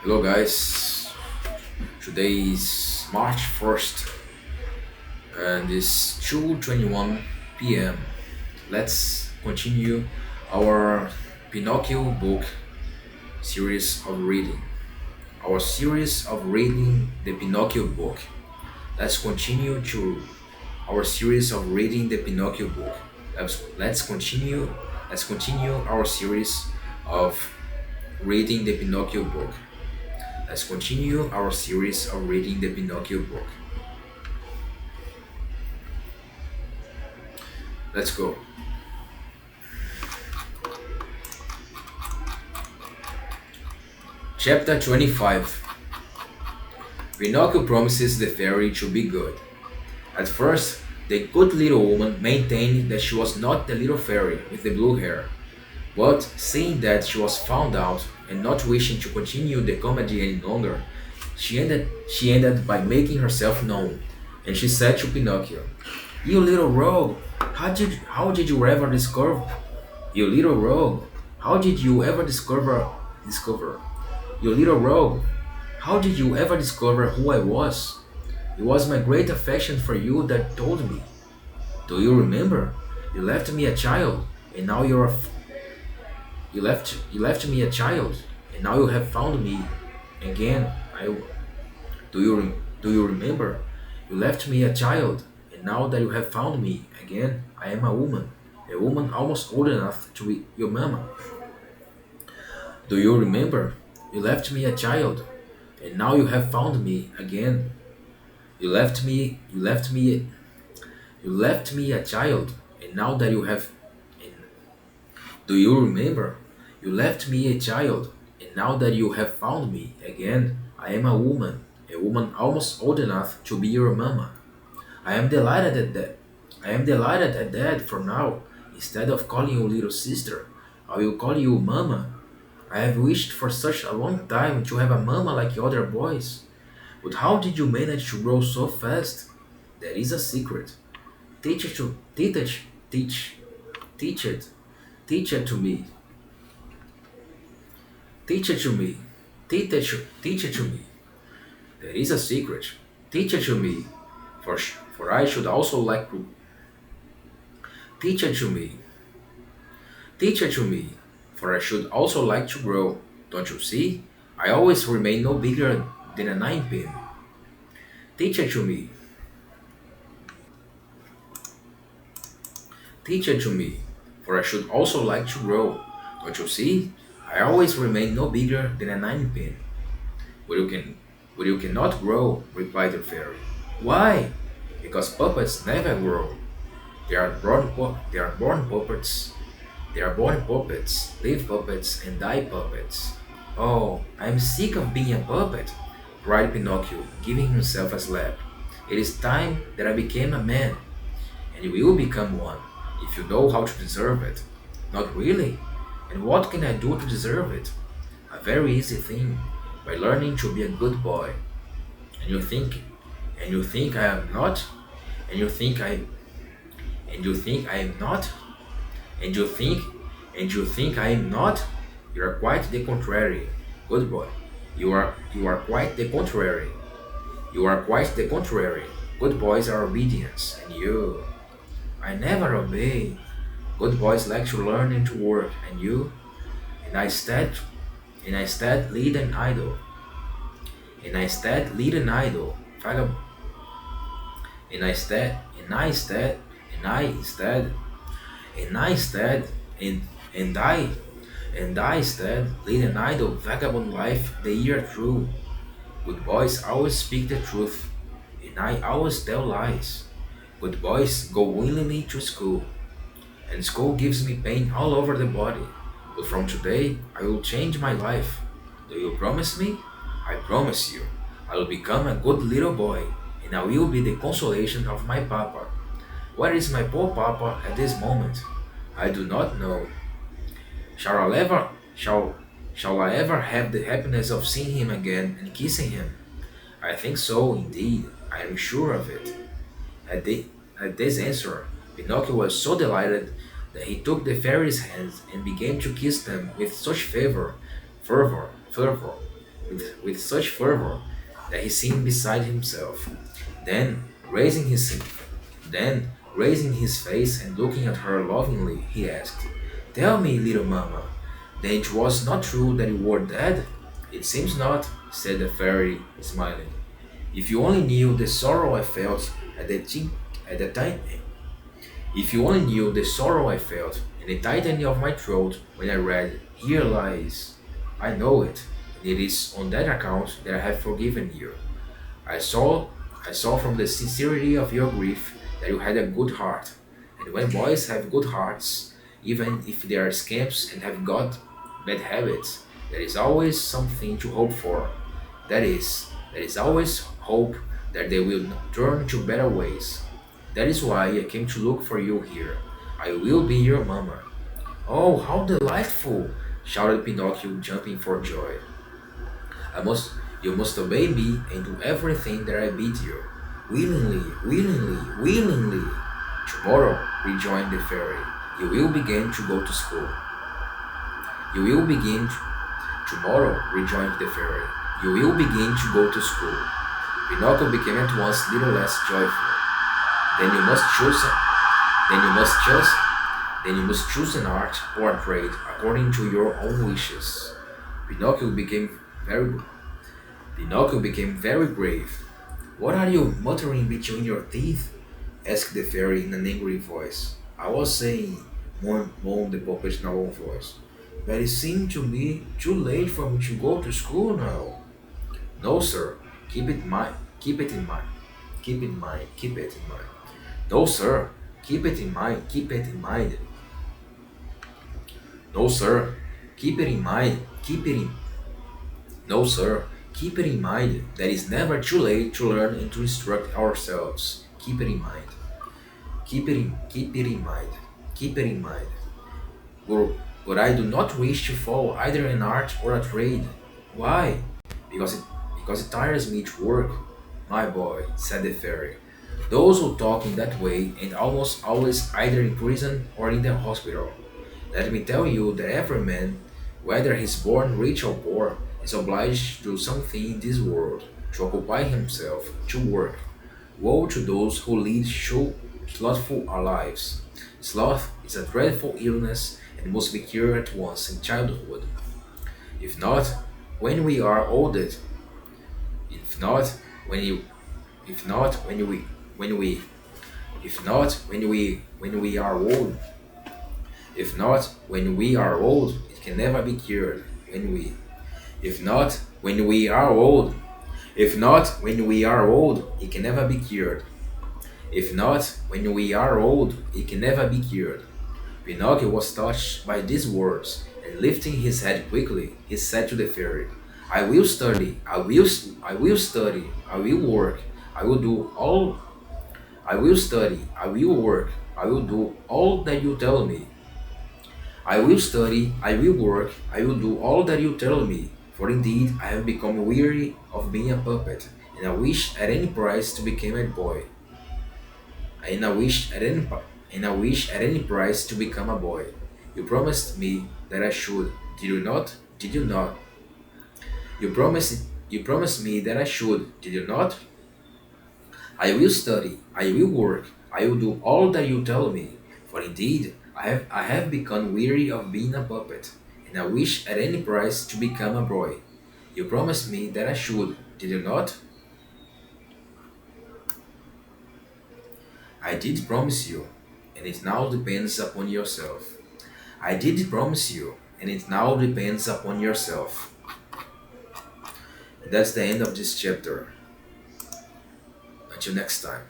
Hello guys, today is March 1st and it's 2:21 p.m. Let's continue our Pinocchio book series of reading. Our series of reading the Pinocchio book. Let's continue to our series of reading the Pinocchio book. Let's continue our series of reading the Pinocchio book. Let's continue our series of reading the Pinocchio book. Let's go. Chapter 25. Pinocchio promises the fairy to be good. At first, the good little woman maintained that she was not the little fairy with the blue hair. But seeing that she was found out and not wishing to continue the comedy any longer, she ended by making herself known, and she said to Pinocchio, "You little rogue, how did you ever discover? You little rogue, how did you ever discover? You little rogue, how did you ever discover who I was? It was my great affection for you that told me. Do you remember? You left me a child, and now you left me a child, and now you have found me again. I do you remember? You left me a child, and now that you have found me again, I am a woman almost old enough to be your mama. Do you remember? You left me a child, and now you have found me again. You left me a child, and now that you have and do you remember? You left me a child, and now that you have found me again, I am a woman almost old enough to be your mama. I am delighted at that. I am delighted at that for now. Instead of calling you little sister, I will call you mama. I have wished for such a long time to have a mama like the other boys. But how did you manage to grow so fast? That is a secret. Teach it to teach teach it teach it to me. Teach it to me. Teach it to me. That is a secret. Teach it to me. For I should also like to teach it to me. Teach it to me. For I should also like to grow. Don't you see? I always remain no bigger than a ninepin. Teach it to me. Teach it to me. For I should also like to grow. Don't you see? I always remain no bigger than a ninepin. But you cannot grow, replied the fairy. Why? Because puppets never grow. They are born puppets. They are born puppets, live puppets, and die puppets. Oh, I'm sick of being a puppet, cried Pinocchio, giving himself a slap. It is time that I became a man, and you will become one, if you know how to deserve it. Not really? And what can I do to deserve it? A very easy thing, by learning to be a good boy. And you think I am not? And you think I am not? And you think I am not? You are quite the contrary. Good boy. You are quite the contrary. You are quite the contrary. Good boys are obedience, and you I never obey. Good boys like to learn and to work, and you and I instead lead an idol. And I instead lead an idol. Vagab and I instead and I instead and I instead and and I and I instead lead an idle vagabond life the year through. Good boys always speak the truth, and I always tell lies. Good boys go willingly to school, and school gives me pain all over the body. But from today, I will change my life. Do you promise me? I promise you. I will become a good little boy, and I will be the consolation of my papa. Where is my poor papa at this moment? I do not know. Shall I ever shall shall I ever have the happiness of seeing him again and kissing him? I think so indeed. I am sure of it. At, the, at this answer, Pinocchio was so delighted that he took the fairy's hands and began to kiss them with such fervor. with such fervor that he seemed beside himself. Then, raising his raising his face and looking at her lovingly, he asked, "Tell me, little mamma, then it was not true that you were dead?" "It seems not," said the fairy, smiling. "If you only knew the sorrow I felt at at the time, if you only knew the sorrow I felt and the tightening of my throat when I read, 'Here lies,' I know it, and it is on that account that I have forgiven you. I saw, I saw from the sincerity of your grief that you had a good heart, and when boys have good hearts, even if they are scamps and have got bad habits, there is always something to hope for. There is always hope that they will turn to better ways. That is why I came to look for you here. I will be your mamma." "Oh, how delightful!" shouted Pinocchio, jumping for joy. I must, you must obey me and do everything that I bid you." "Willingly, willingly, willingly." "Tomorrow," rejoined the fairy, "you will begin to go to school." "You will begin tomorrow," rejoined the fairy. "You will begin to go to school." Pinocchio became at once little less joyful. "Then you must choose. Then you must choose. Then you must choose an art or a trade according to your own wishes." Pinocchio became very Pinocchio became very grave. "What are you muttering between your teeth?" asked the fairy in an angry voice. "I was saying," moaned the puppet in a low voice, "that it seemed to me too late for me to go to school now." "No, sir. Keep it in mind. Keep it in mind. Keep it in mind. Keep it in mind." "No, sir. Keep it in mind. Keep it in mind." "No, sir. Keep it in mind. Keep it in No, sir. Keep it in mind that it's never too late to learn and to instruct ourselves. Keep it in mind. Keep it in mind. Keep it in mind. But, but I do not wish to follow either an art or a trade." "Why?" Because it tires me to work." "My boy," said the fairy, "those who talk in that way and almost always either in prison or in the hospital. Let me tell you that every man, whether he is born rich or poor, is obliged to do something in this world, to occupy himself, to work. Woe to those who lead slothful lives. Sloth is a dreadful illness and must be cured at once in childhood. If not, when we are older, if not, when you, if not, when we, if not, when we are old, if not, when we are old, it can never be cured. If not, when we are old, if not, when we are old, it can never be cured. If not, when we are old, it can never be cured." Pinocchio was touched by these words, and lifting his head quickly, he said to the fairy, "I will study, I will study, I will work, I will do all, I will study, I will work, I will do all that you tell me. I will study, I will work, I will do all that you tell me, for indeed I have become weary of being a puppet, and I wish at any price to become a boy. And I wish at any and I wish at any price to become a boy. You promised me that I should, did you not? Did you not? You promised me that I should, did you not? I will study, I will work, I will do all that you tell me, for indeed I have become weary of being a puppet, and I wish at any price to become a boy. You promised me that I should, did you not?" "I did promise you, and it now depends upon yourself." "I did promise you, and it now depends upon yourself." And that's the end of this chapter. Until next time.